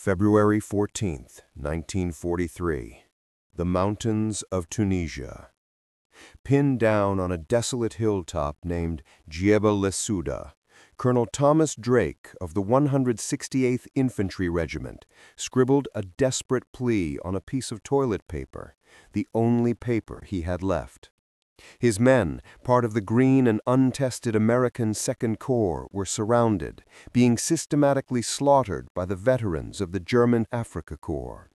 February 14th, 1943. The mountains of Tunisia. Pinned down on a desolate hilltop named Jebel Lesouda, Colonel Thomas Drake of the 168th Infantry Regiment scribbled a desperate plea on a piece of toilet paper, the only paper he had left. His men, part of the green and untested American Second Corps, were surrounded, being systematically slaughtered by the veterans of the German Afrika Korps.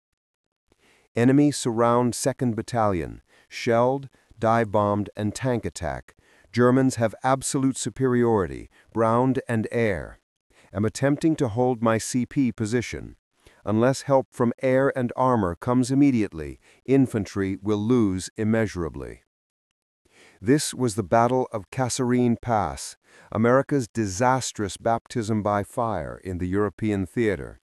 Enemy surround 2nd Battalion, shelled, dive-bombed, and tank attack. Germans have absolute superiority, ground and air. Am attempting to hold my CP position. Unless help from air and armor comes immediately, infantry will lose immeasurably. This was the Battle of Kasserine Pass, America's disastrous baptism by fire in the European theater.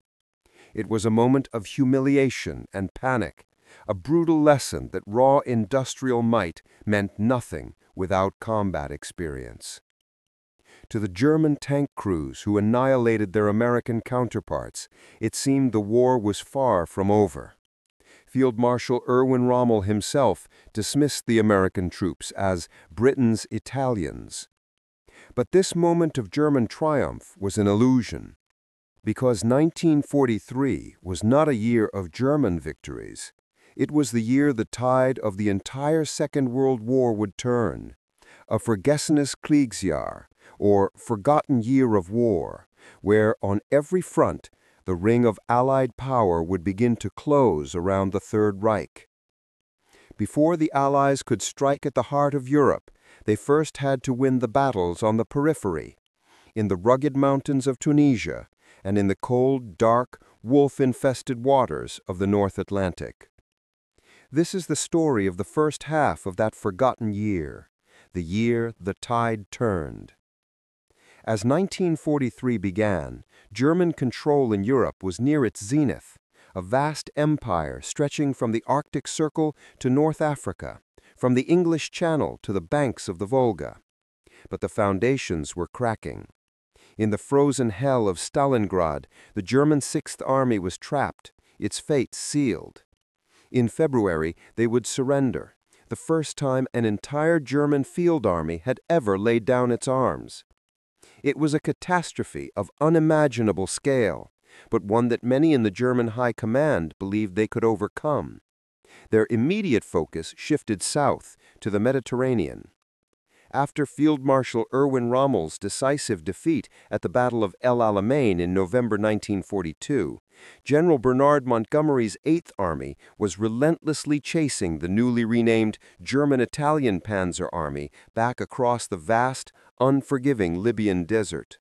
It was a moment of humiliation and panic, a brutal lesson that raw industrial might meant nothing without combat experience. To the German tank crews who annihilated their American counterparts, it seemed the war was far from over. Field Marshal Erwin Rommel himself dismissed the American troops as Britain's Italians. But this moment of German triumph was an illusion, because 1943 was not a year of German victories. It was the year the tide of the entire Second World War would turn, a Vergessenes Kriegsjahr, or Forgotten Year of War, where on every front the ring of Allied power would begin to close around the Third Reich. Before the Allies could strike at the heart of Europe, they first had to win the battles on the periphery, in the rugged mountains of Tunisia, and in the cold, dark, wolf-infested waters of the North Atlantic. This is the story of the first half of that forgotten year, the year the tide turned. As 1943 began, German control in Europe was near its zenith, a vast empire stretching from the Arctic Circle to North Africa, from the English Channel to the banks of the Volga. But the foundations were cracking. In the frozen hell of Stalingrad, the German Sixth Army was trapped, its fate sealed. In February, they would surrender, the first time an entire German field army had ever laid down its arms. It was a catastrophe of unimaginable scale, but one that many in the German High Command believed they could overcome. Their immediate focus shifted south to the Mediterranean. After Field Marshal Erwin Rommel's decisive defeat at the Battle of El Alamein in November 1942, General Bernard Montgomery's Eighth Army was relentlessly chasing the newly renamed German-Italian Panzer Army back across the vast, unforgiving Libyan desert.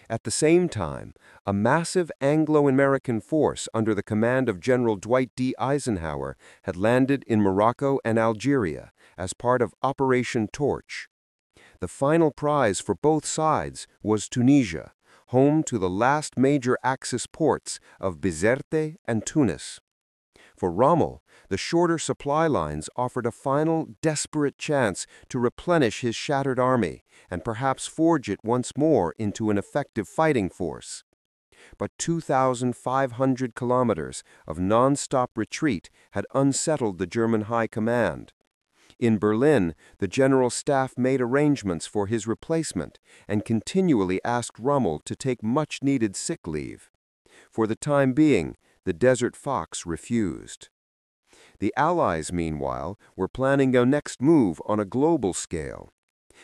At the same time, a massive Anglo-American force under the command of General Dwight D. Eisenhower had landed in Morocco and Algeria as part of Operation Torch. The final prize for both sides was Tunisia, home to the last major Axis ports of Bizerte and Tunis. For Rommel, the shorter supply lines offered a final, desperate chance to replenish his shattered army and perhaps forge it once more into an effective fighting force. But 2,500 kilometers of non-stop retreat had unsettled the German High Command. In Berlin, the General Staff made arrangements for his replacement and continually asked Rommel to take much-needed sick leave. For the time being, the Desert Fox refused. The Allies, meanwhile, were planning their next move on a global scale.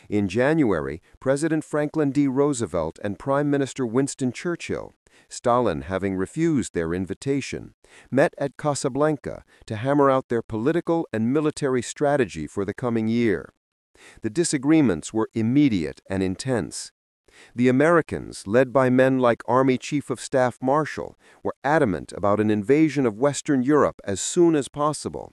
In January, President Franklin D. Roosevelt and Prime Minister Winston Churchill, Stalin having refused their invitation, met at Casablanca to hammer out their political and military strategy for the coming year. The disagreements were immediate and intense. The Americans, led by men like Army Chief of Staff Marshall, were adamant about an invasion of Western Europe as soon as possible.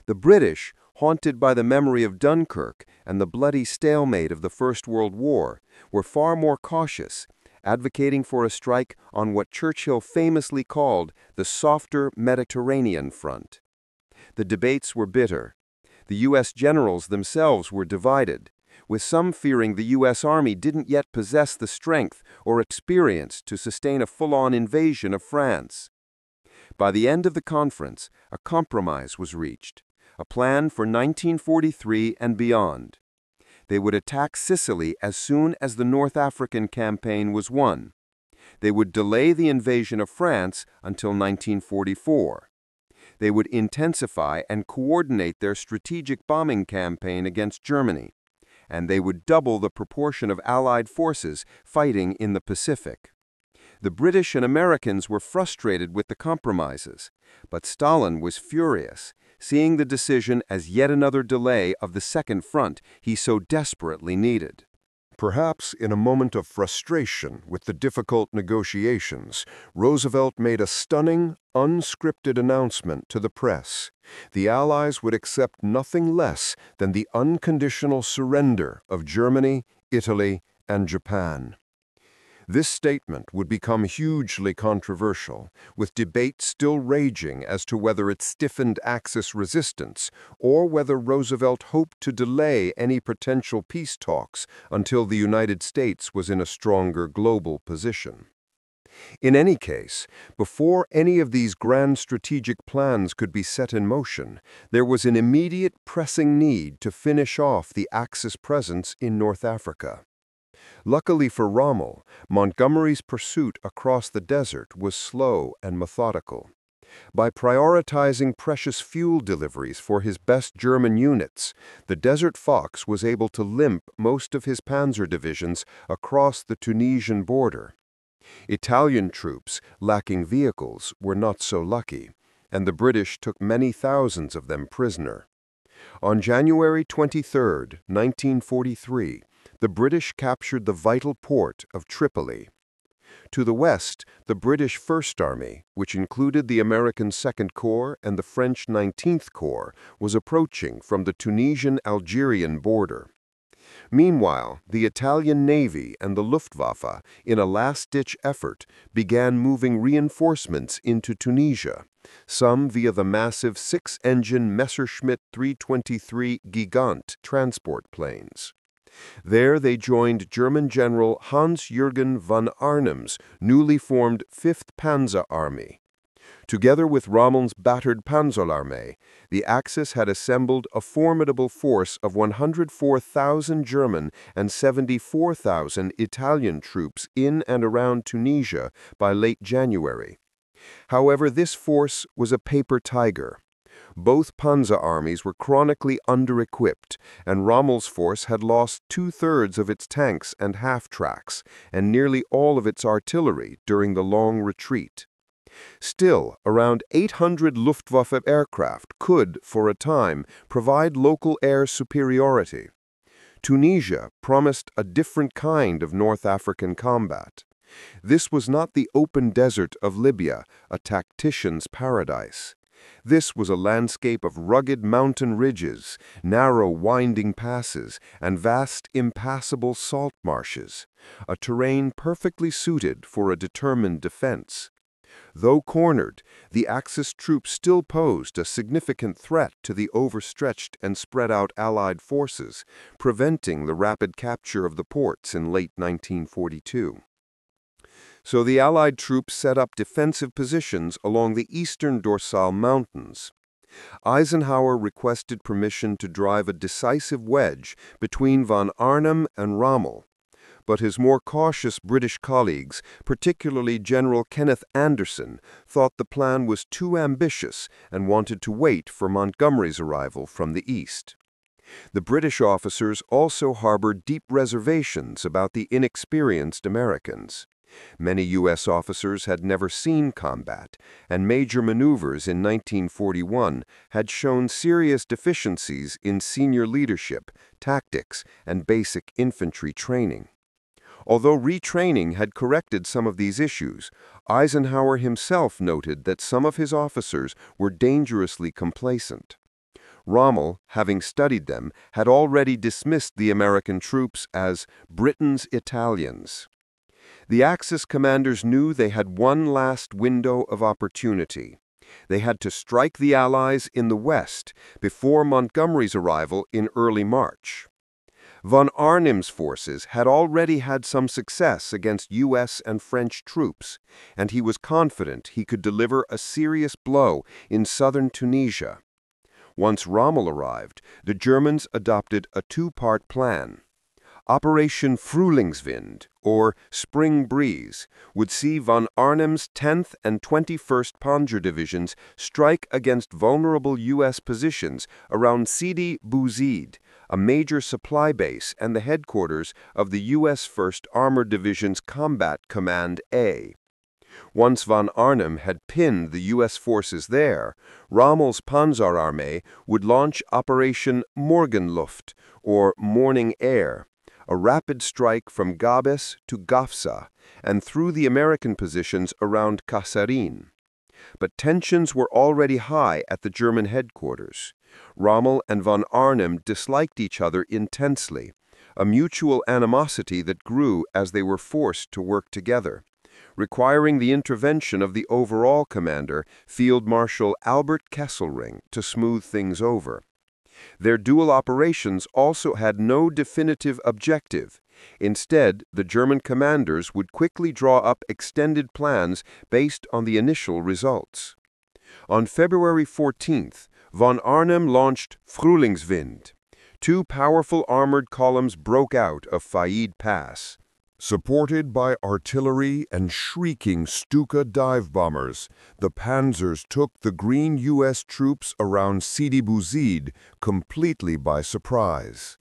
The British, haunted by the memory of Dunkirk and the bloody stalemate of the First World War, were far more cautious, advocating for a strike on what Churchill famously called the softer Mediterranean front. The debates were bitter. The U.S. generals themselves were divided, with some fearing the U.S. Army didn't yet possess the strength or experience to sustain a full-on invasion of France. By the end of the conference, a compromise was reached, a plan for 1943 and beyond. They would attack Sicily as soon as the North African campaign was won. They would delay the invasion of France until 1944. They would intensify and coordinate their strategic bombing campaign against Germany, and they would double the proportion of Allied forces fighting in the Pacific. The British and Americans were frustrated with the compromises, but Stalin was furious, seeing the decision as yet another delay of the Second Front he so desperately needed. Perhaps in a moment of frustration with the difficult negotiations, Roosevelt made a stunning, unscripted announcement to the press. The Allies would accept nothing less than the unconditional surrender of Germany, Italy, and Japan. This statement would become hugely controversial, with debate still raging as to whether it stiffened Axis resistance or whether Roosevelt hoped to delay any potential peace talks until the United States was in a stronger global position. In any case, before any of these grand strategic plans could be set in motion, there was an immediate pressing need to finish off the Axis presence in North Africa. Luckily for Rommel, Montgomery's pursuit across the desert was slow and methodical. By prioritizing precious fuel deliveries for his best German units, the Desert Fox was able to limp most of his panzer divisions across the Tunisian border. Italian troops, lacking vehicles, were not so lucky, and the British took many thousands of them prisoner. On January 23, 1943, the British captured the vital port of Tripoli. To the west, the British First Army, which included the American Second Corps and the French 19th Corps, was approaching from the Tunisian-Algerian border. Meanwhile, the Italian Navy and the Luftwaffe, in a last-ditch effort, began moving reinforcements into Tunisia, some via the massive six-engine Messerschmitt 323 Gigant transport planes. There they joined German General Hans-Jürgen von Arnim's newly formed 5th Panzer Army. Together with Rommel's battered Panzerarmee, the Axis had assembled a formidable force of 104,000 German and 74,000 Italian troops in and around Tunisia by late January. However, this force was a paper tiger. Both panzer armies were chronically under-equipped, and Rommel's force had lost two-thirds of its tanks and half-tracks, and nearly all of its artillery during the long retreat. Still, around 800 Luftwaffe aircraft could, for a time, provide local air superiority. Tunisia promised a different kind of North African combat. This was not the open desert of Libya, a tactician's paradise. This was a landscape of rugged mountain ridges, narrow winding passes, and vast impassable salt marshes, a terrain perfectly suited for a determined defense. Though cornered, the Axis troops still posed a significant threat to the overstretched and spread-out Allied forces, preventing the rapid capture of the ports in late 1942. So the Allied troops set up defensive positions along the eastern Dorsal Mountains. Eisenhower requested permission to drive a decisive wedge between von Arnim and Rommel, but his more cautious British colleagues, particularly General Kenneth Anderson, thought the plan was too ambitious and wanted to wait for Montgomery's arrival from the east. The British officers also harbored deep reservations about the inexperienced Americans. Many U.S. officers had never seen combat, and major maneuvers in 1941 had shown serious deficiencies in senior leadership, tactics, and basic infantry training. Although retraining had corrected some of these issues, Eisenhower himself noted that some of his officers were dangerously complacent. Rommel, having studied them, had already dismissed the American troops as Britain's Italians. The Axis commanders knew they had one last window of opportunity. They had to strike the Allies in the west before Montgomery's arrival in early March. Von Arnim's forces had already had some success against U.S. and French troops, and he was confident he could deliver a serious blow in southern Tunisia. Once Rommel arrived, the Germans adopted a two-part plan. Operation Frühlingswind, or Spring Breeze, would see von Arnim's 10th and 21st Panzer Divisions strike against vulnerable U.S. positions around Sidi Bouzid, a major supply base and the headquarters of the U.S. 1st Armored Division's Combat Command A. Once von Arnim had pinned the U.S. forces there, Rommel's Panzerarmee would launch Operation Morgenluft, or Morning Air, a rapid strike from Gabes to Gafsa and through the American positions around Kasserine. But tensions were already high at the German headquarters. Rommel and von Arnim disliked each other intensely, a mutual animosity that grew as they were forced to work together, requiring the intervention of the overall commander, Field Marshal Albert Kesselring, to smooth things over. Their dual operations also had no definitive objective. Instead, the German commanders would quickly draw up extended plans based on the initial results. On February 14th, von Arnim launched Frühlingswind. Two powerful armored columns broke out of Field Pass. Supported by artillery and shrieking Stuka dive bombers, the panzers took the green U.S. troops around Sidi Bouzid completely by surprise.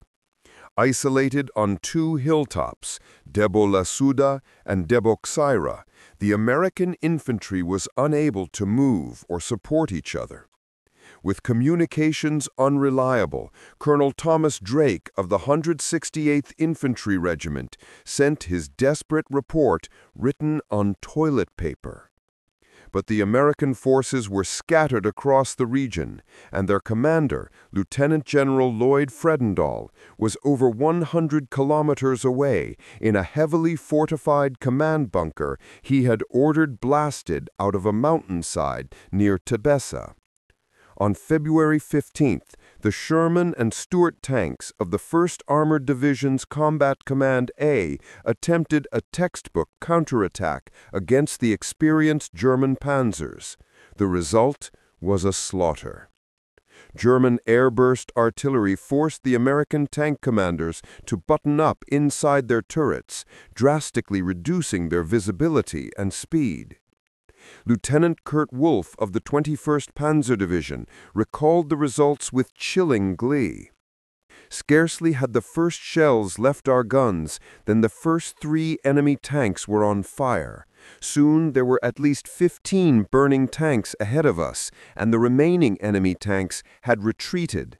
Isolated on two hilltops, Debo Lasuda and Debo Xaira, the American infantry was unable to move or support each other. With communications unreliable, Colonel Thomas Drake of the 168th Infantry Regiment sent his desperate report written on toilet paper. But the American forces were scattered across the region, and their commander, Lieutenant General Lloyd Fredendall, was over 100 kilometers away in a heavily fortified command bunker he had ordered blasted out of a mountainside near Tebessa. On February 15th, the Sherman and Stuart tanks of the 1st Armored Division's Combat Command A attempted a textbook counterattack against the experienced German panzers. The result was a slaughter. German airburst artillery forced the American tank commanders to button up inside their turrets, drastically reducing their visibility and speed. Lieutenant Kurt Wolff of the 21st Panzer Division recalled the results with chilling glee. Scarcely had the first shells left our guns than the first 3 enemy tanks were on fire. Soon there were at least 15 burning tanks ahead of us, and the remaining enemy tanks had retreated.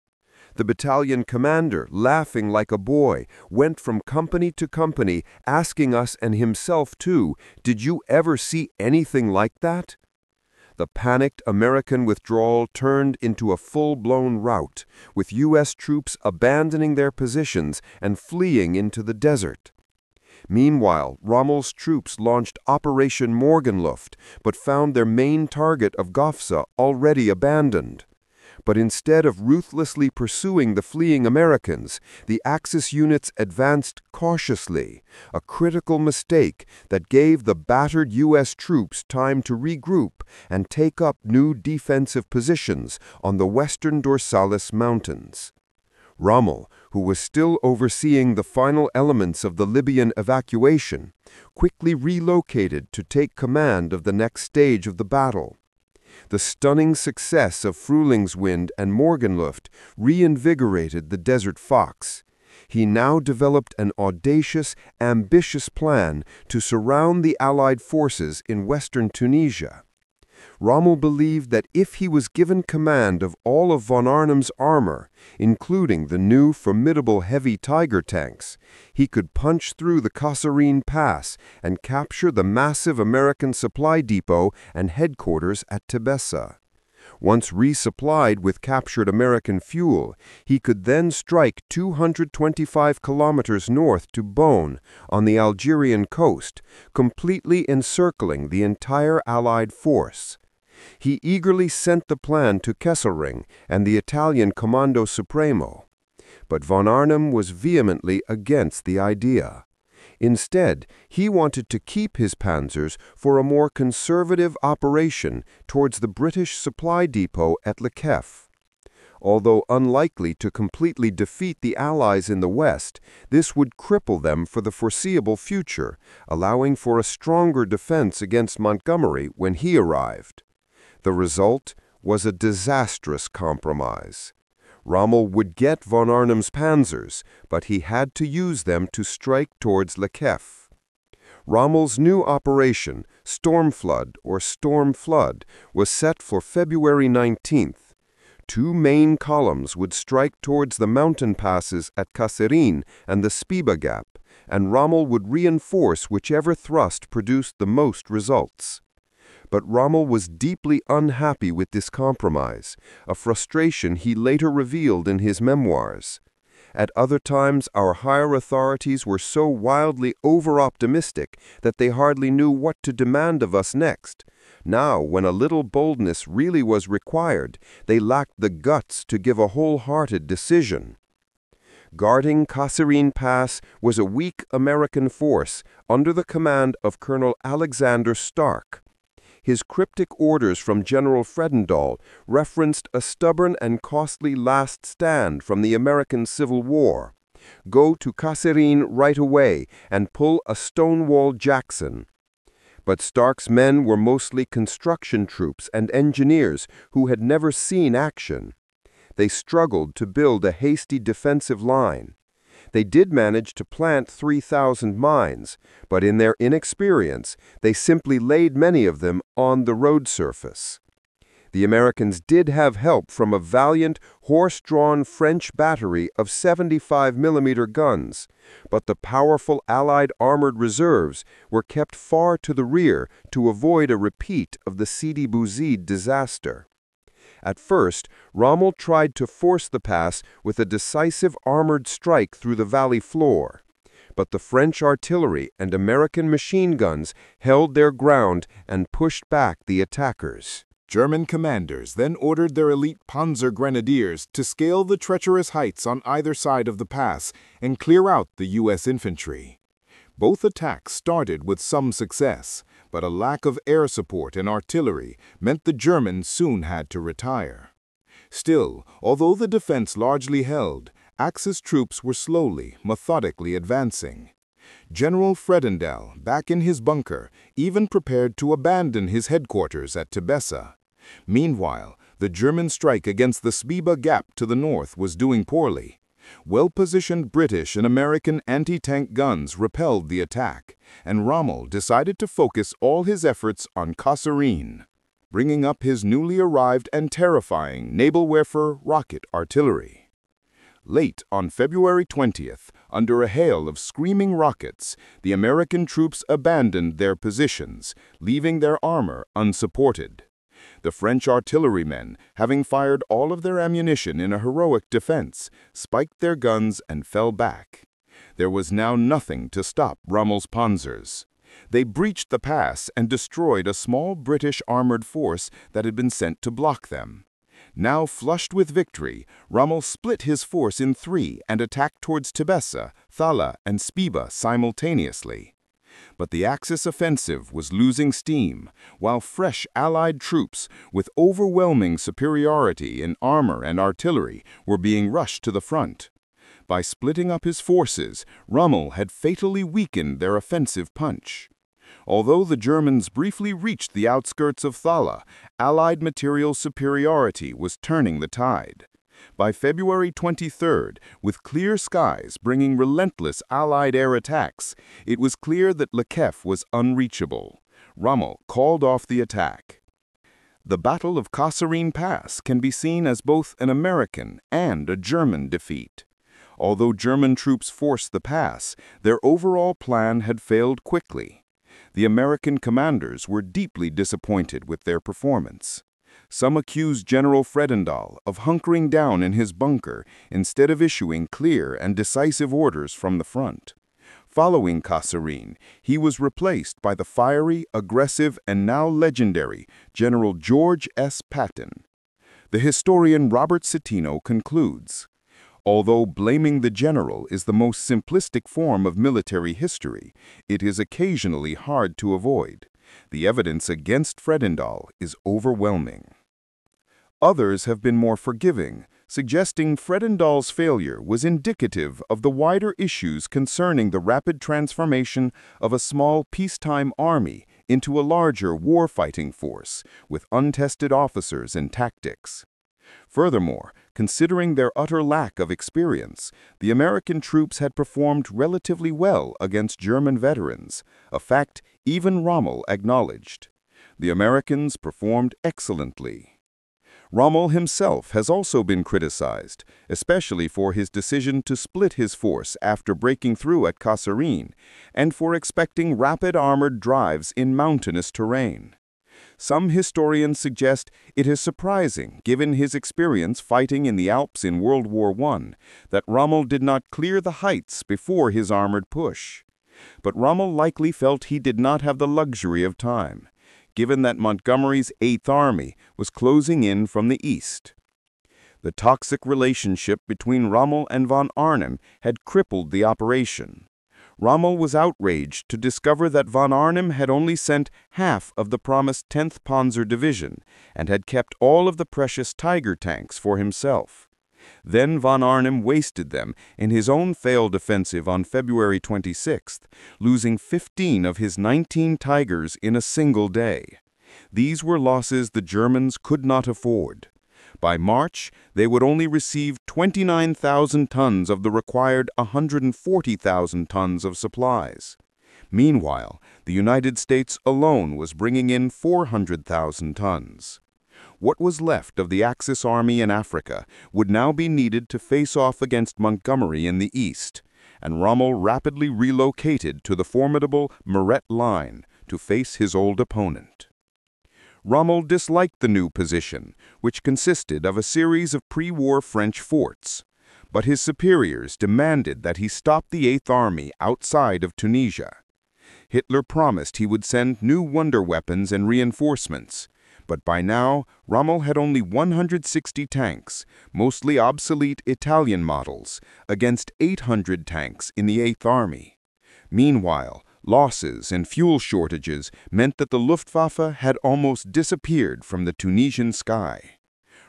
The battalion commander, laughing like a boy, went from company to company, asking us and himself too, "Did you ever see anything like that?" The panicked American withdrawal turned into a full-blown rout, with U.S. troops abandoning their positions and fleeing into the desert. Meanwhile, Rommel's troops launched Operation Morgenluft, but found their main target of Gafsa already abandoned. But instead of ruthlessly pursuing the fleeing Americans, the Axis units advanced cautiously, a critical mistake that gave the battered U.S. troops time to regroup and take up new defensive positions on the western Dorsalis Mountains. Rommel, who was still overseeing the final elements of the Libyan evacuation, quickly relocated to take command of the next stage of the battle. The stunning success of Frühlingswind and Morgenluft reinvigorated the Desert Fox. He now developed an audacious, ambitious plan to surround the Allied forces in western Tunisia. Rommel believed that if he was given command of all of von Arnim's armor, including the new formidable heavy Tiger tanks, he could punch through the Kasserine Pass and capture the massive American supply depot and headquarters at Tebessa. Once resupplied with captured American fuel, he could then strike 225 kilometers north to Bone on the Algerian coast, completely encircling the entire Allied force. He eagerly sent the plan to Kesselring and the Italian Comando Supremo. But von Arnim was vehemently against the idea. Instead, he wanted to keep his panzers for a more conservative operation towards the British supply depot at Le Queff. Although unlikely to completely defeat the Allies in the West, this would cripple them for the foreseeable future, allowing for a stronger defense against Montgomery when he arrived. The result was a disastrous compromise. Rommel would get von Arnim's panzers, but he had to use them to strike towards Le Queff. Rommel's new operation, Stormflood or Storm Flood, was set for February 19th. Two main columns would strike towards the mountain passes at Kasserine and the Spiba Gap, and Rommel would reinforce whichever thrust produced the most results. But Rommel was deeply unhappy with this compromise, a frustration he later revealed in his memoirs. At other times, our higher authorities were so wildly over-optimistic that they hardly knew what to demand of us next. Now, when a little boldness really was required, they lacked the guts to give a wholehearted decision. Guarding Kasserine Pass was a weak American force under the command of Colonel Alexander Stark. His cryptic orders from General Fredendall referenced a stubborn and costly last stand from the American Civil War. Go to Kasserine right away and pull a Stonewall Jackson. But Stark's men were mostly construction troops and engineers who had never seen action. They struggled to build a hasty defensive line. They did manage to plant 3,000 mines, but in their inexperience, they simply laid many of them on the road surface. The Americans did have help from a valiant, horse-drawn French battery of 75mm guns, but the powerful Allied armored reserves were kept far to the rear to avoid a repeat of the Sidi Bouzid disaster. At first, Rommel tried to force the pass with a decisive armored strike through the valley floor. But the French artillery and American machine guns held their ground and pushed back the attackers. German commanders then ordered their elite Panzer grenadiers to scale the treacherous heights on either side of the pass and clear out the U.S. infantry. Both attacks started with some success, but a lack of air support and artillery meant the Germans soon had to retire. Still, although the defense largely held, Axis troops were slowly, methodically advancing. General Fredendall, back in his bunker, even prepared to abandon his headquarters at Tebessa. Meanwhile, the German strike against the Spiba Gap to the north was doing poorly. Well-positioned British and American anti-tank guns repelled the attack, and Rommel decided to focus all his efforts on Kasserine, bringing up his newly arrived and terrifying Nadelwerfer rocket artillery. Late on February 20th, under a hail of screaming rockets, the American troops abandoned their positions, leaving their armor unsupported. The French artillerymen, having fired all of their ammunition in a heroic defense, spiked their guns and fell back. There was now nothing to stop Rommel's panzers. They breached the pass and destroyed a small British armored force that had been sent to block them. Now flushed with victory, Rommel split his force in three and attacked towards Tebessa, Thala, and Spiba simultaneously. But the Axis offensive was losing steam, while fresh Allied troops, with overwhelming superiority in armor and artillery, were being rushed to the front. By splitting up his forces, Rommel had fatally weakened their offensive punch. Although the Germans briefly reached the outskirts of Thala, Allied material superiority was turning the tide. By February 23rd, with clear skies bringing relentless Allied air attacks, it was clear that Le Queff was unreachable. Rommel called off the attack. The Battle of Kasserine Pass can be seen as both an American and a German defeat. Although German troops forced the pass, their overall plan had failed quickly. The American commanders were deeply disappointed with their performance. Some accused General Fredendall of hunkering down in his bunker instead of issuing clear and decisive orders from the front. Following Kasserine, he was replaced by the fiery, aggressive, and now legendary General George S. Patton. The historian Robert Citino concludes, Although blaming the general is the most simplistic form of military history, it is occasionally hard to avoid. The evidence against Fredendall is overwhelming. Others have been more forgiving, suggesting Fredendall's failure was indicative of the wider issues concerning the rapid transformation of a small peacetime army into a larger war-fighting force with untested officers and tactics. Furthermore, considering their utter lack of experience, the American troops had performed relatively well against German veterans, a fact even Rommel acknowledged. The Americans performed excellently. Rommel himself has also been criticized, especially for his decision to split his force after breaking through at Kasserine, and for expecting rapid armored drives in mountainous terrain. Some historians suggest it is surprising, given his experience fighting in the Alps in World War I, that Rommel did not clear the heights before his armored push. But Rommel likely felt he did not have the luxury of time, given that Montgomery's Eighth Army was closing in from the east. The toxic relationship between Rommel and von Arnim had crippled the operation. Rommel was outraged to discover that von Arnim had only sent half of the promised 10th Panzer Division and had kept all of the precious Tiger tanks for himself. Then von Arnim wasted them in his own failed offensive on February 26th, losing 15 of his 19 Tigers in a single day. These were losses the Germans could not afford. By March, they would only receive 29,000 tons of the required 140,000 tons of supplies. Meanwhile, the United States alone was bringing in 400,000 tons. What was left of the Axis army in Africa would now be needed to face off against Montgomery in the east, and Rommel rapidly relocated to the formidable Muret line to face his old opponent. Rommel disliked the new position, which consisted of a series of pre-war French forts, but his superiors demanded that he stop the Eighth Army outside of Tunisia. Hitler promised he would send new wonder weapons and reinforcements, but by now Rommel had only 160 tanks, mostly obsolete Italian models, against 800 tanks in the Eighth Army. Meanwhile, losses and fuel shortages meant that the Luftwaffe had almost disappeared from the Tunisian sky.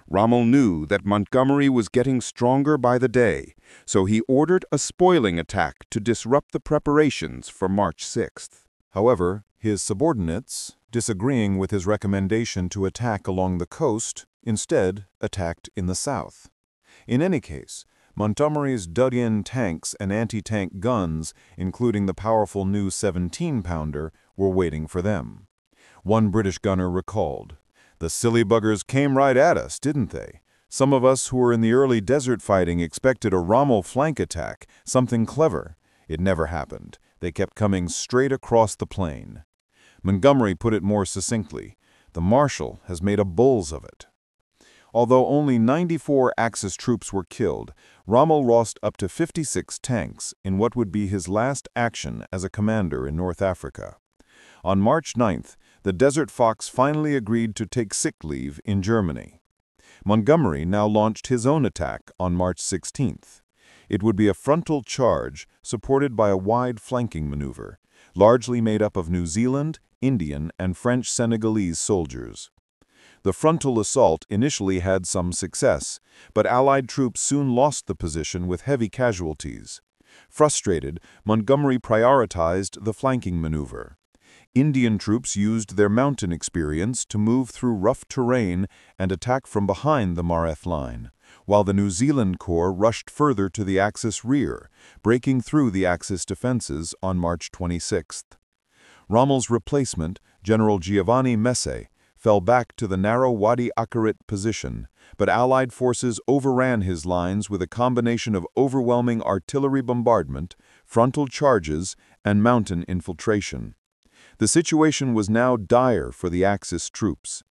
Rommel knew that Montgomery was getting stronger by the day, so he ordered a spoiling attack to disrupt the preparations for March 6th. However, his subordinates, disagreeing with his recommendation to attack along the coast, instead attacked in the south. In any case, Montgomery's dug-in tanks and anti-tank guns, including the powerful new 17-pounder, were waiting for them. One British gunner recalled, "The silly buggers came right at us, didn't they? Some of us who were in the early desert fighting expected a Rommel flank attack, something clever. It never happened. They kept coming straight across the plain." Montgomery put it more succinctly, "The Marshal has made a bulls of it." Although only 94 Axis troops were killed, Rommel lost up to 56 tanks in what would be his last action as a commander in North Africa. On March 9th, the Desert Fox finally agreed to take sick leave in Germany. Montgomery now launched his own attack on March 16th. It would be a frontal charge supported by a wide flanking maneuver, largely made up of New Zealand, Indian, and French Senegalese soldiers. The frontal assault initially had some success, but Allied troops soon lost the position with heavy casualties. Frustrated, Montgomery prioritized the flanking maneuver. Indian troops used their mountain experience to move through rough terrain and attack from behind the Mareth line, while the New Zealand Corps rushed further to the Axis rear, breaking through the Axis defenses on March 26th. Rommel's replacement, General Giovanni Messe, fell back to the narrow Wadi Akarit position, but Allied forces overran his lines with a combination of overwhelming artillery bombardment, frontal charges, and mountain infiltration. The situation was now dire for the Axis troops.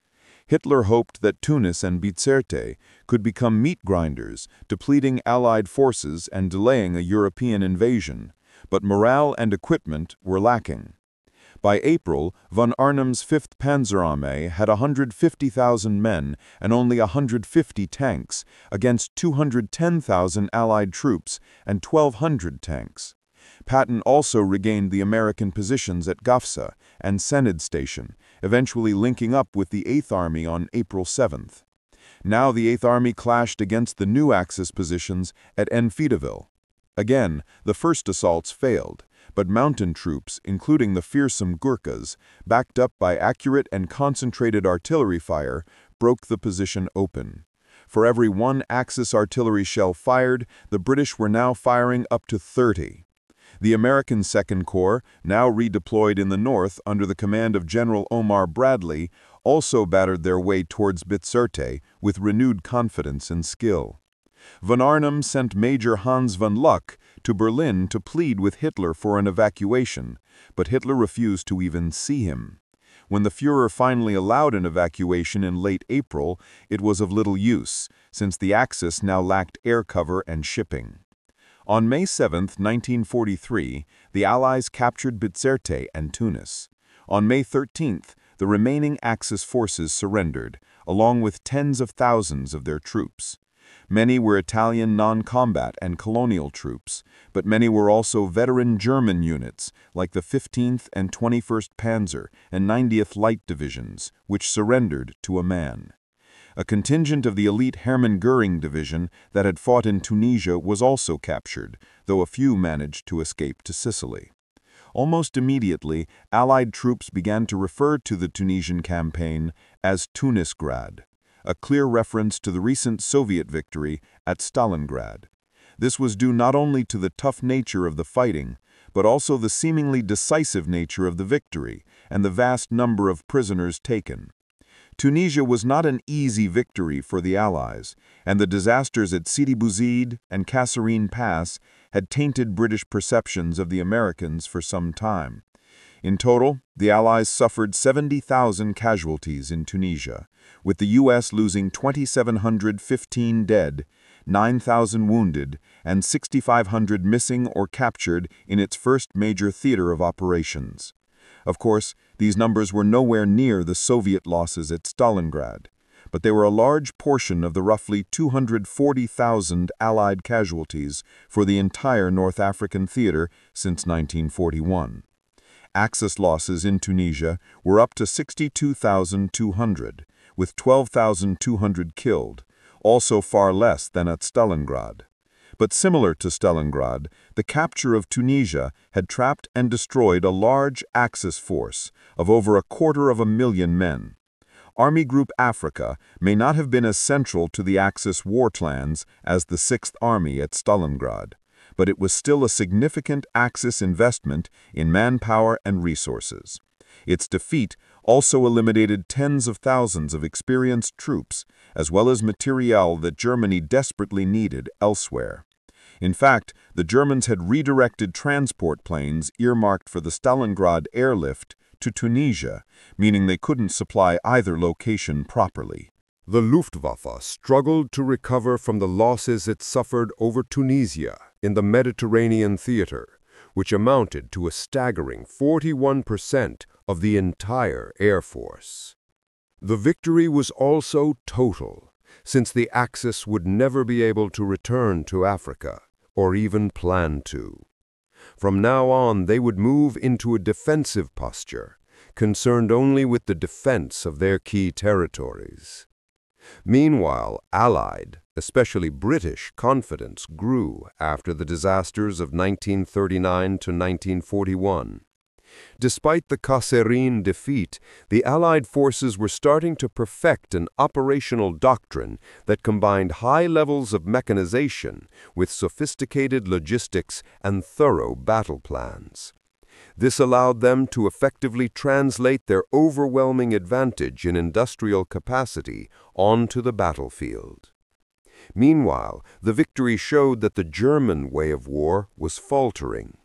Hitler hoped that Tunis and Bizerte could become meat grinders, depleting Allied forces and delaying a European invasion, but morale and equipment were lacking. By April, von Arnim's 5th Panzerarmee had 150,000 men and only 150 tanks, against 210,000 Allied troops and 1,200 tanks. Patton also regained the American positions at Gafsa and Senid Station, eventually linking up with the 8th Army on April 7th. Now the 8th Army clashed against the new Axis positions at Enfidaville. Again, the first assaults failed, but mountain troops, including the fearsome Gurkhas, backed up by accurate and concentrated artillery fire, broke the position open. For every 1 Axis artillery shell fired, the British were now firing up to 30. The American 2nd Corps, now redeployed in the north under the command of General Omar Bradley, also battered their way towards Bizerte with renewed confidence and skill. Von Arnim sent Major Hans von Luck to Berlin to plead with Hitler for an evacuation, but Hitler refused to even see him. When the Führer finally allowed an evacuation in late April, it was of little use, since the Axis now lacked air cover and shipping. On May 7, 1943, the Allies captured Bizerte and Tunis. On May 13th, the remaining Axis forces surrendered, along with tens of thousands of their troops. Many were Italian non-combat and colonial troops, but many were also veteran German units, like the 15th and 21st Panzer and 90th Light Divisions, which surrendered to a man. A contingent of the elite Hermann Göring Division that had fought in Tunisia was also captured, though a few managed to escape to Sicily. Almost immediately, Allied troops began to refer to the Tunisian campaign as Tunisgrad, a clear reference to the recent Soviet victory at Stalingrad. This was due not only to the tough nature of the fighting, but also the seemingly decisive nature of the victory and the vast number of prisoners taken. Tunisia was not an easy victory for the Allies, and the disasters at Sidi Bouzid and Kasserine Pass had tainted British perceptions of the Americans for some time. In total, the Allies suffered 70,000 casualties in Tunisia, with the U.S. losing 2,715 dead, 9,000 wounded, and 6,500 missing or captured in its first major theater of operations. Of course, these numbers were nowhere near the Soviet losses at Stalingrad, but they were a large portion of the roughly 240,000 Allied casualties for the entire North African theater since 1941. Axis losses in Tunisia were up to 62,200, with 12,200 killed, also far less than at Stalingrad. But similar to Stalingrad, the capture of Tunisia had trapped and destroyed a large Axis force of over 250,000 men. Army Group Africa may not have been as central to the Axis war plans as the 6th Army at Stalingrad, but it was still a significant Axis investment in manpower and resources. Its defeat also eliminated tens of thousands of experienced troops, as well as materiel that Germany desperately needed elsewhere. In fact, the Germans had redirected transport planes earmarked for the Stalingrad airlift to Tunisia, meaning they couldn't supply either location properly. The Luftwaffe struggled to recover from the losses it suffered over Tunisia in the Mediterranean theater, which amounted to a staggering 41% of the entire Air Force. The victory was also total, since the Axis would never be able to return to Africa, or even plan to. From now on, they would move into a defensive posture, concerned only with the defense of their key territories. Meanwhile, Allied, especially British, confidence grew after the disasters of 1939 to 1941. Despite the Kasserine defeat, the Allied forces were starting to perfect an operational doctrine that combined high levels of mechanization with sophisticated logistics and thorough battle plans. This allowed them to effectively translate their overwhelming advantage in industrial capacity onto the battlefield. Meanwhile, the victory showed that the German way of war was faltering.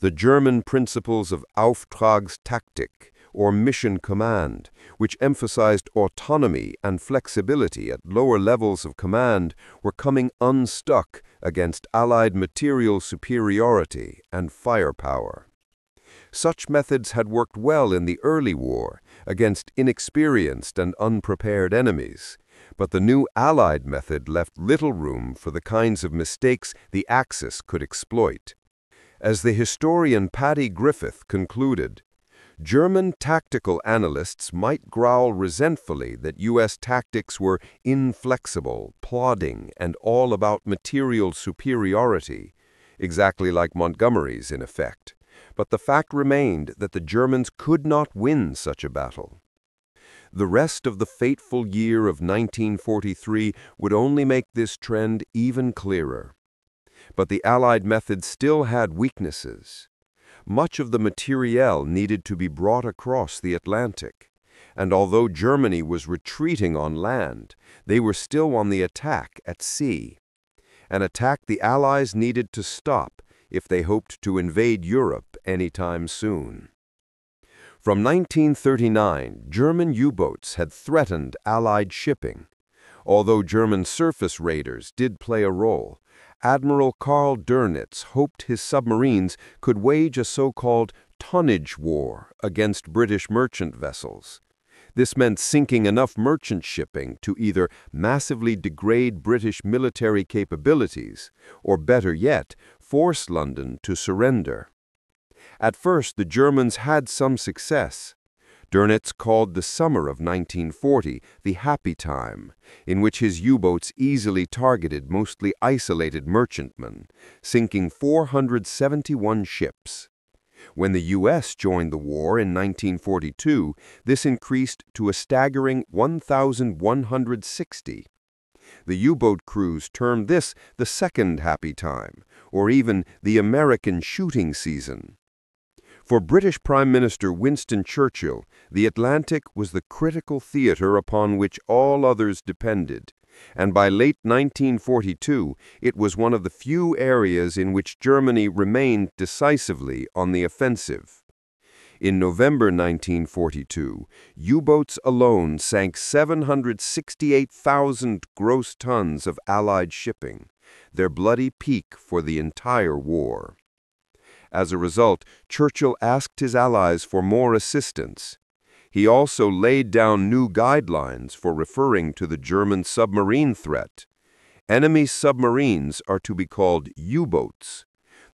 The German principles of Auftragstaktik, or mission command, which emphasized autonomy and flexibility at lower levels of command, were coming unstuck against Allied material superiority and firepower. Such methods had worked well in the early war against inexperienced and unprepared enemies, but the new Allied method left little room for the kinds of mistakes the Axis could exploit. As the historian Paddy Griffith concluded, German tactical analysts might growl resentfully that U.S. tactics were inflexible, plodding, and all about material superiority, exactly like Montgomery's in effect. But the fact remained that the Germans could not win such a battle. The rest of the fateful year of 1943 would only make this trend even clearer. But the Allied method still had weaknesses. Much of the materiel needed to be brought across the Atlantic, and although Germany was retreating on land, they were still on the attack at sea. An attack the Allies needed to stop if they hoped to invade Europe anytime soon. From 1939, German U-boats had threatened Allied shipping. Although German surface raiders did play a role, Admiral Karl Dönitz hoped his submarines could wage a so-called tonnage war against British merchant vessels. This meant sinking enough merchant shipping to either massively degrade British military capabilities, or better yet, force London to surrender. At first, the Germans had some success. Dönitz called the summer of 1940 the happy time, in which his U-boats easily targeted mostly isolated merchantmen, sinking 471 ships. When the U.S. joined the war in 1942, this increased to a staggering 1,160. The U-boat crews termed this the second happy time, or even the American shooting season. For British Prime Minister Winston Churchill, the Atlantic was the critical theater upon which all others depended, and by late 1942 it was one of the few areas in which Germany remained decisively on the offensive. In November 1942, U-boats alone sank 768,000 gross tons of Allied shipping, their bloody peak for the entire war. As a result, Churchill asked his allies for more assistance. He also laid down new guidelines for referring to the German submarine threat. Enemy submarines are to be called U-boats.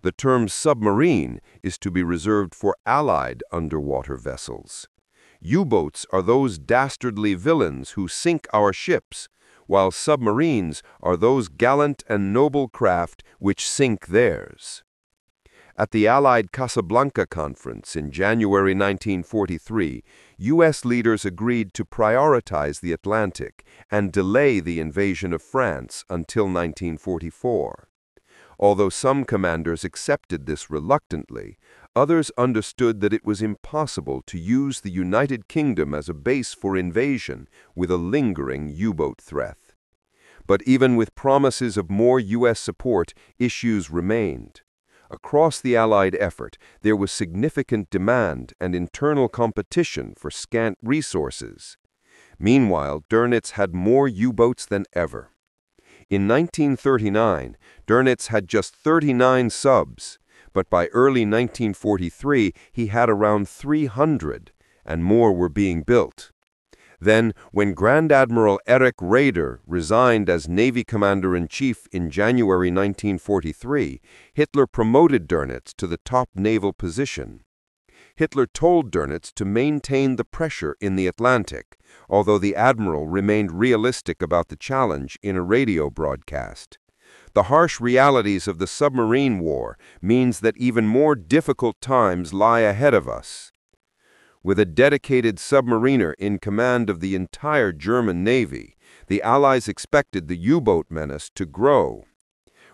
The term submarine is to be reserved for Allied underwater vessels. U-boats are those dastardly villains who sink our ships, while submarines are those gallant and noble craft which sink theirs. At the Allied Casablanca Conference in January 1943, U.S. leaders agreed to prioritize the Atlantic and delay the invasion of France until 1944. Although some commanders accepted this reluctantly, others understood that it was impossible to use the United Kingdom as a base for invasion with a lingering U-boat threat. But even with promises of more U.S. support, issues remained. Across the Allied effort, there was significant demand and internal competition for scant resources. Meanwhile, Dönitz had more U-boats than ever. In 1939, Dönitz had just 39 subs, but by early 1943 he had around 300, and more were being built. Then, when Grand Admiral Erich Raeder resigned as Navy Commander-in-Chief in January 1943, Hitler promoted Dönitz to the top naval position. Hitler told Dönitz to maintain the pressure in the Atlantic, although the Admiral remained realistic about the challenge in a radio broadcast. The harsh realities of the submarine war means that even more difficult times lie ahead of us. With a dedicated submariner in command of the entire German Navy, the Allies expected the U-boat menace to grow.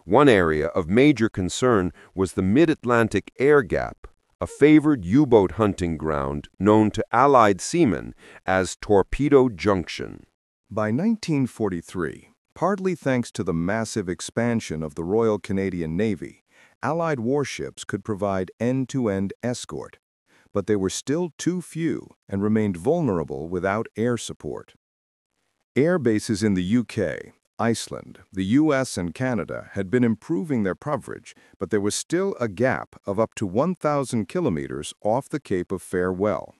One area of major concern was the mid-Atlantic air gap, a favored U-boat hunting ground known to Allied seamen as Torpedo Junction. By 1943, partly thanks to the massive expansion of the Royal Canadian Navy, Allied warships could provide end-to-end escort, but they were still too few and remained vulnerable without air support. Air bases in the UK, Iceland, the US and Canada had been improving their coverage, but there was still a gap of up to 1,000 kilometers off the Cape of Farewell.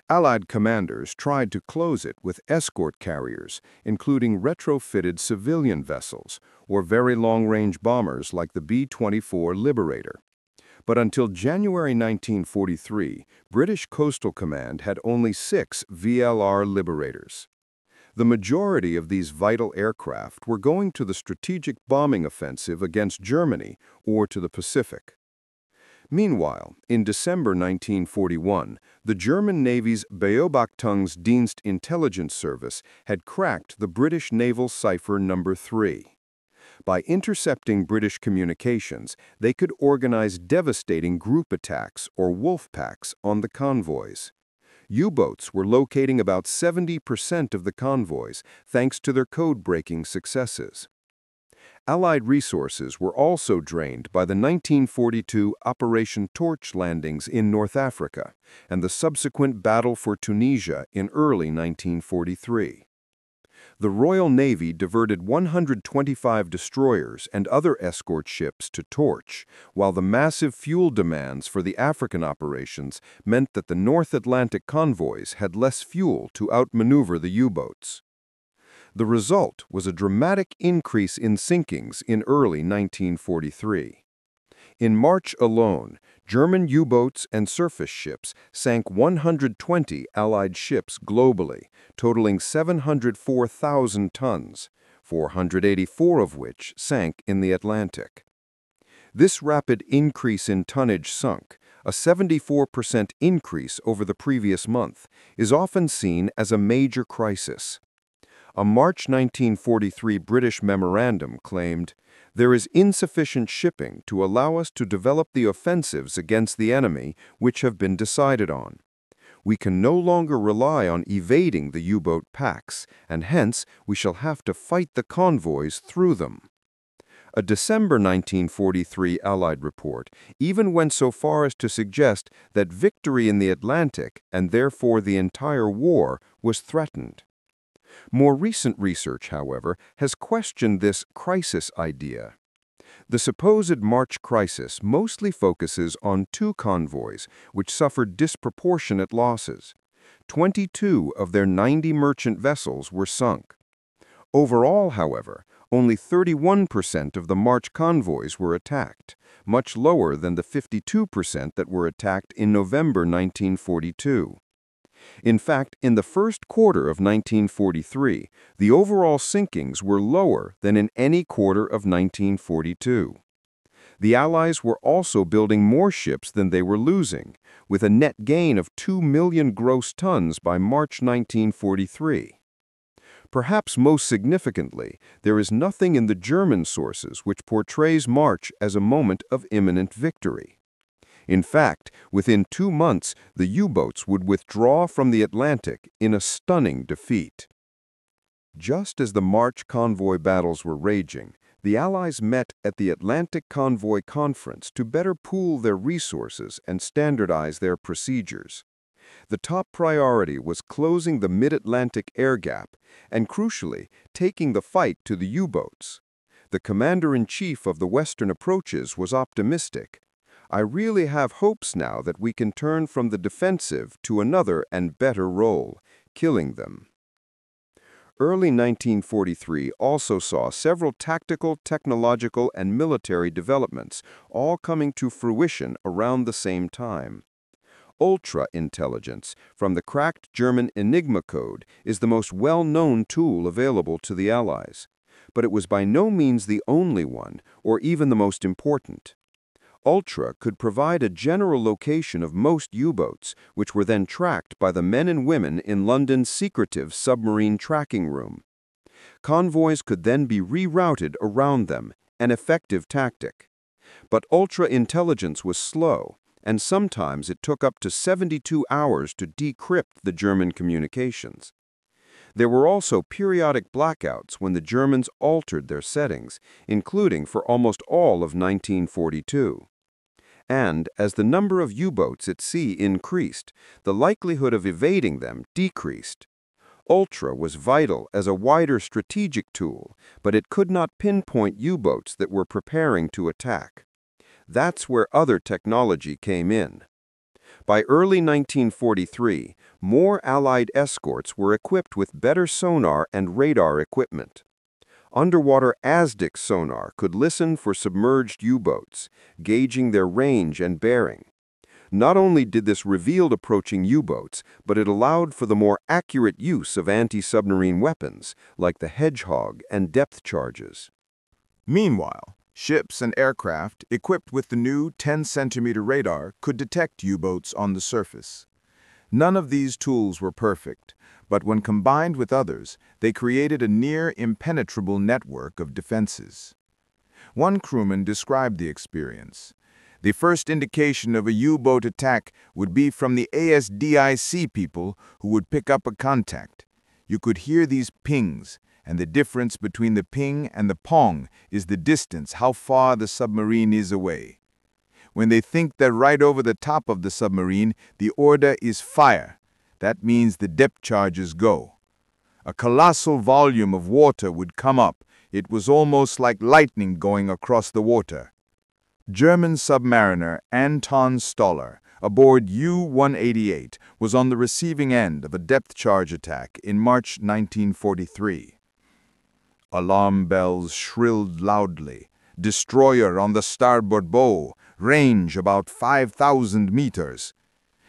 Allied commanders tried to close it with escort carriers, including retrofitted civilian vessels or very long-range bombers like the B-24 Liberator. But until January 1943, British Coastal Command had only 6 VLR Liberators. The majority of these vital aircraft were going to the strategic bombing offensive against Germany or to the Pacific. Meanwhile, in December 1941, the German Navy's Beobachtungsdienst intelligence service had cracked the British naval cipher number 3. By intercepting British communications, they could organize devastating group attacks, or wolfpacks, on the convoys. U-boats were locating about 70% of the convoys, thanks to their code-breaking successes. Allied resources were also drained by the 1942 Operation Torch landings in North Africa and the subsequent battle for Tunisia in early 1943. The Royal Navy diverted 125 destroyers and other escort ships to Torch, while the massive fuel demands for the African operations meant that the North Atlantic convoys had less fuel to outmaneuver the U-boats. The result was a dramatic increase in sinkings in early 1943. In March alone, German U-boats and surface ships sank 120 Allied ships globally, totaling 704,000 tons, 484 of which sank in the Atlantic. This rapid increase in tonnage sunk, a 74% increase over the previous month, is often seen as a major crisis. A March 1943 British memorandum claimed, "There is insufficient shipping to allow us to develop the offensives against the enemy which have been decided on. We can no longer rely on evading the U-boat packs, and hence we shall have to fight the convoys through them." A December 1943 Allied report even went so far as to suggest that victory in the Atlantic, and therefore the entire war, was threatened. More recent research, however, has questioned this crisis idea. The supposed March crisis mostly focuses on 2 convoys, which suffered disproportionate losses. 22 of their 90 merchant vessels were sunk. Overall, however, only 31% of the March convoys were attacked, much lower than the 52% that were attacked in November 1942. In fact, in the first quarter of 1943, the overall sinkings were lower than in any quarter of 1942. The Allies were also building more ships than they were losing, with a net gain of 2 million gross tons by March 1943. Perhaps most significantly, there is nothing in the German sources which portrays March as a moment of imminent victory. In fact, within 2 months, the U-boats would withdraw from the Atlantic in a stunning defeat. Just as the March convoy battles were raging, the Allies met at the Atlantic Convoy Conference to better pool their resources and standardize their procedures. The top priority was closing the mid-Atlantic air gap and, crucially, taking the fight to the U-boats. The commander-in-chief of the Western approaches was optimistic. "I really have hopes now that we can turn from the defensive to another and better role, killing them." Early 1943 also saw several tactical, technological, and military developments, all coming to fruition around the same time. Ultra-intelligence, from the cracked German Enigma code, is the most well-known tool available to the Allies. But it was by no means the only one, or even the most important. Ultra could provide a general location of most U-boats, which were then tracked by the men and women in London's secretive submarine tracking room. Convoys could then be rerouted around them, an effective tactic. But ultra-intelligence was slow, and sometimes it took up to 72 hours to decrypt the German communications. There were also periodic blackouts when the Germans altered their settings, including for almost all of 1942. And as the number of U-boats at sea increased, the likelihood of evading them decreased. Ultra was vital as a wider strategic tool, but it could not pinpoint U-boats that were preparing to attack. That's where other technology came in. By early 1943, more Allied escorts were equipped with better sonar and radar equipment. Underwater ASDIC sonar could listen for submerged U-boats, gauging their range and bearing. Not only did this reveal approaching U-boats, but it allowed for the more accurate use of anti-submarine weapons, like the Hedgehog and depth charges. Meanwhile, ships and aircraft equipped with the new 10-centimeter radar could detect U-boats on the surface. None of these tools were perfect, but when combined with others, they created a near-impenetrable network of defenses. One crewman described the experience. The first indication of a U-boat attack would be from the ASDIC people who would pick up a contact. You could hear these pings, and the difference between the ping and the pong is the distance, how far the submarine is away. When they think they're right over the top of the submarine, the order is fire. That means the depth charges go. A colossal volume of water would come up. It was almost like lightning going across the water. German submariner Anton Stoller, aboard U-188, was on the receiving end of a depth charge attack in March 1943. Alarm bells shrilled loudly. Destroyer on the starboard bow, range about 5,000 meters.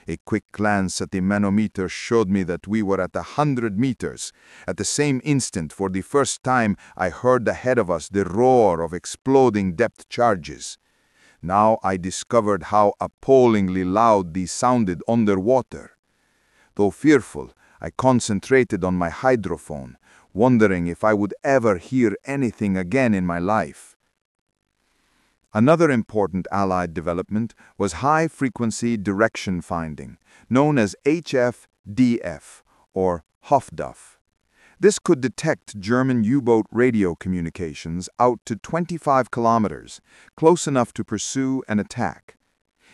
A quick glance at the manometer showed me that we were at 100 meters. At the same instant, for the first time, I heard ahead of us the roar of exploding depth charges. Now I discovered how appallingly loud these sounded underwater. Though fearful, I concentrated on my hydrophone, wondering if I would ever hear anything again in my life. Another important Allied development was high-frequency direction finding, known as HF-DF, or Hofduff. This could detect German U-boat radio communications out to 25 kilometers, close enough to pursue and attack.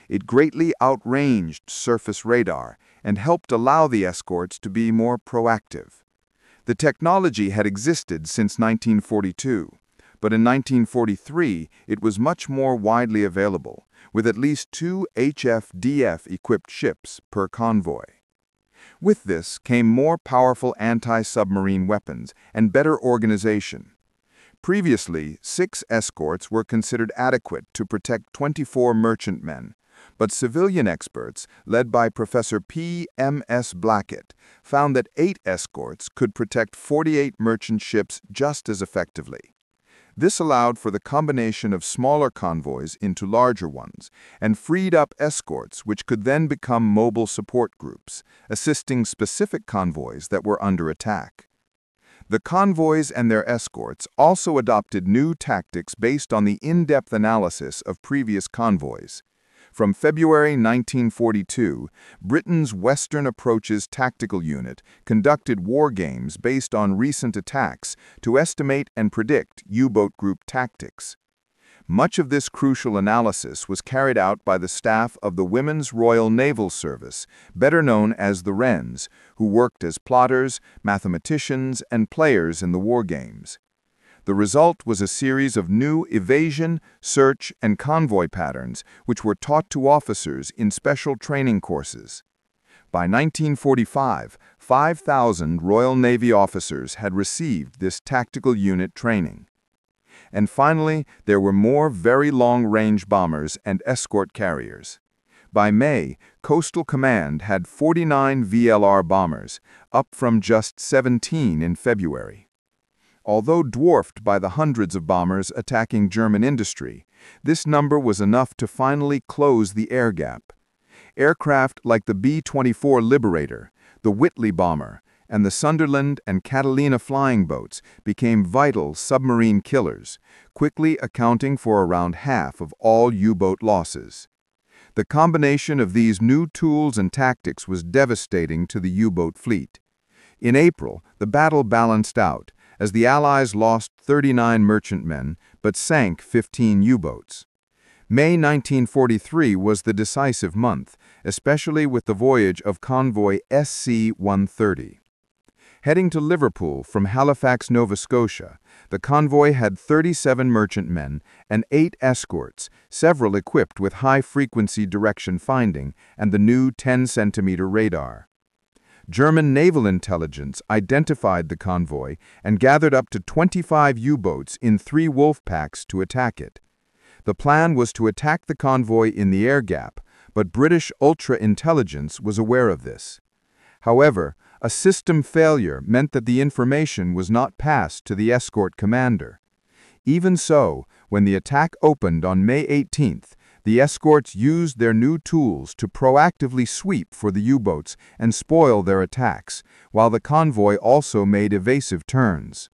It greatly outranged surface radar and helped allow the escorts to be more proactive. The technology had existed since 1942, but in 1943 it was much more widely available, with at least 2 HF-DF-equipped ships per convoy. With this came more powerful anti-submarine weapons and better organization. Previously, 6 escorts were considered adequate to protect 24 merchantmen, but civilian experts, led by Professor P.M.S. Blackett, found that 8 escorts could protect 48 merchant ships just as effectively. This allowed for the combination of smaller convoys into larger ones, and freed up escorts which could then become mobile support groups, assisting specific convoys that were under attack. The convoys and their escorts also adopted new tactics based on the in-depth analysis of previous convoys. From February 1942, Britain's Western Approaches Tactical Unit conducted war games based on recent attacks to estimate and predict U-boat group tactics. Much of this crucial analysis was carried out by the staff of the Women's Royal Naval Service, better known as the Wrens, who worked as plotters, mathematicians, and players in the war games. The result was a series of new evasion, search, and convoy patterns which were taught to officers in special training courses. By 1945, 5,000 Royal Navy officers had received this tactical unit training. And finally, there were more very long-range bombers and escort carriers. By May, Coastal Command had 49 VLR bombers, up from just 17 in February. Although dwarfed by the hundreds of bombers attacking German industry, this number was enough to finally close the air gap. Aircraft like the B-24 Liberator, the Whitley bomber, and the Sunderland and Catalina flying boats became vital submarine killers, quickly accounting for around half of all U-boat losses. The combination of these new tools and tactics was devastating to the U-boat fleet. In April, the battle balanced out, as the Allies lost 39 merchantmen but sank 15 U-boats. May 1943 was the decisive month, especially with the voyage of convoy SC-130. Heading to Liverpool from Halifax, Nova Scotia, the convoy had 37 merchantmen and 8 escorts, several equipped with high-frequency direction finding and the new 10-centimeter radar. German naval intelligence identified the convoy and gathered up to 25 U-boats in 3 Wolfpacks to attack it. The plan was to attack the convoy in the air gap, but British ultra-intelligence was aware of this. However, a system failure meant that the information was not passed to the escort commander. Even so, when the attack opened on May 18th, the escorts used their new tools to proactively sweep for the U-boats and spoil their attacks, while the convoy also made evasive turns.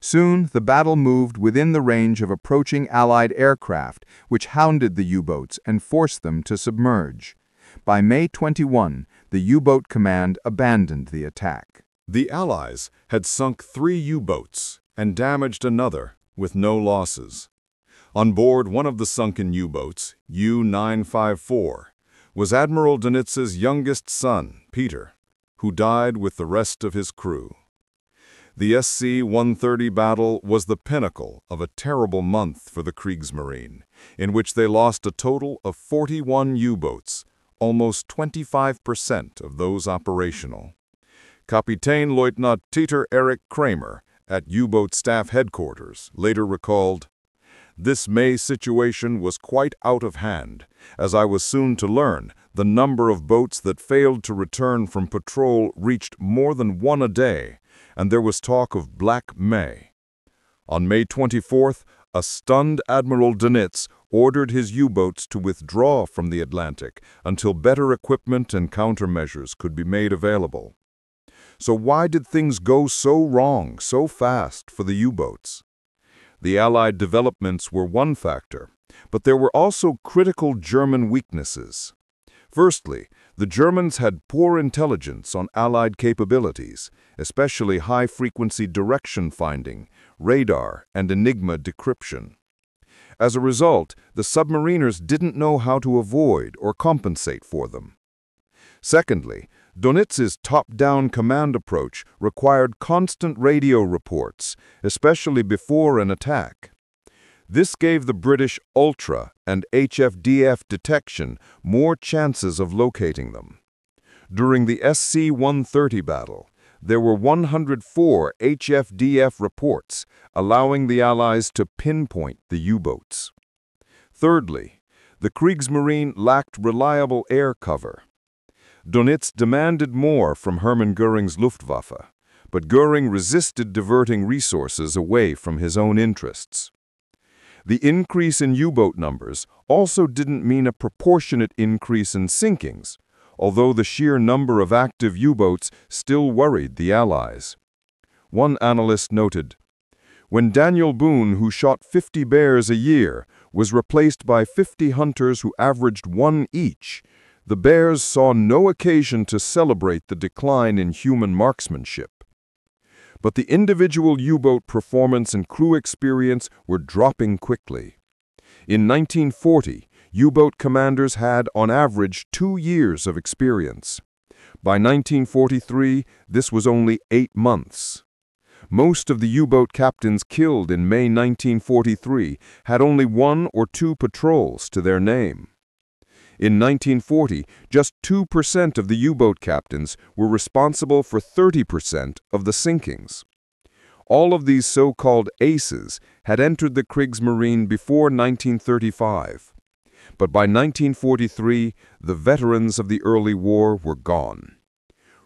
Soon, the battle moved within the range of approaching Allied aircraft, which hounded the U-boats and forced them to submerge. By May 21, the U-boat command abandoned the attack. The Allies had sunk 3 U-boats and damaged another, with no losses. On board one of the sunken U-boats, U-954, was Admiral Dönitz's youngest son, Peter, who died with the rest of his crew. The SC-130 battle was the pinnacle of a terrible month for the Kriegsmarine, in which they lost a total of 41 U-boats, almost 25% of those operational. Kapitänleutnant Dieter Erich Kramer, at U-boat staff headquarters, later recalled, "This May situation was quite out of hand, as I was soon to learn the number of boats that failed to return from patrol reached more than 1 a day, and there was talk of Black May." On May 24th, a stunned Admiral Dönitz ordered his U-boats to withdraw from the Atlantic until better equipment and countermeasures could be made available. So why did things go so wrong so fast for the U-boats? The Allied developments were one factor, but there were also critical German weaknesses. Firstly, the Germans had poor intelligence on Allied capabilities, especially high-frequency direction finding, radar, and Enigma decryption. As a result, the submariners didn't know how to avoid or compensate for them. Secondly, Dönitz's top-down command approach required constant radio reports, especially before an attack. This gave the British Ultra and HFDF detection more chances of locating them. During the SC-130 battle, there were 104 HFDF reports, allowing the Allies to pinpoint the U-boats. Thirdly, the Kriegsmarine lacked reliable air cover. Dönitz demanded more from Hermann Göring's Luftwaffe, but Göring resisted diverting resources away from his own interests. The increase in U-boat numbers also didn't mean a proportionate increase in sinkings, although the sheer number of active U-boats still worried the Allies. One analyst noted, "When Daniel Boone, who shot 50 bears a year, was replaced by 50 hunters who averaged 1 each, the bears saw no occasion to celebrate the decline in human marksmanship." But the individual U-boat performance and crew experience were dropping quickly. In 1940, U-boat commanders had, on average, 2 years of experience. By 1943, this was only 8 months. Most of the U-boat captains killed in May 1943 had only 1 or 2 patrols to their name. In 1940, just 2% of the U-boat captains were responsible for 30% of the sinkings. All of these so-called aces had entered the Kriegsmarine before 1935. But by 1943, the veterans of the early war were gone.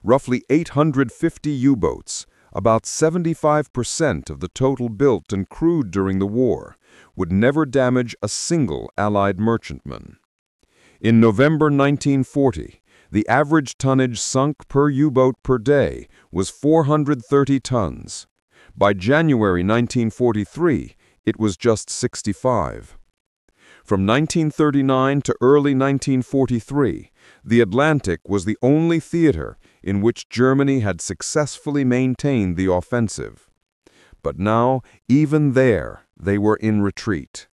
Roughly 850 U-boats, about 75% of the total built and crewed during the war, would never damage a single Allied merchantman. In November 1940, the average tonnage sunk per U-boat per day was 430 tons. By January 1943, it was just 65. From 1939 to early 1943, the Atlantic was the only theater in which Germany had successfully maintained the offensive. But now, even there, they were in retreat.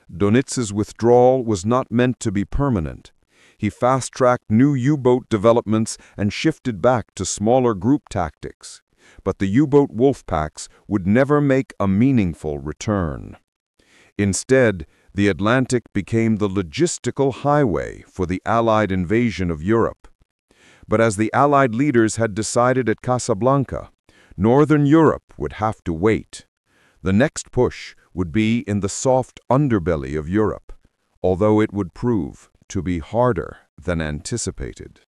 Dönitz's withdrawal was not meant to be permanent. He fast-tracked new U-boat developments and shifted back to smaller group tactics. But the U-boat Wolfpacks would never make a meaningful return. Instead, the Atlantic became the logistical highway for the Allied invasion of Europe. But as the Allied leaders had decided at Casablanca, Northern Europe would have to wait. The next push would be in the soft underbelly of Europe, although it would prove to be harder than anticipated.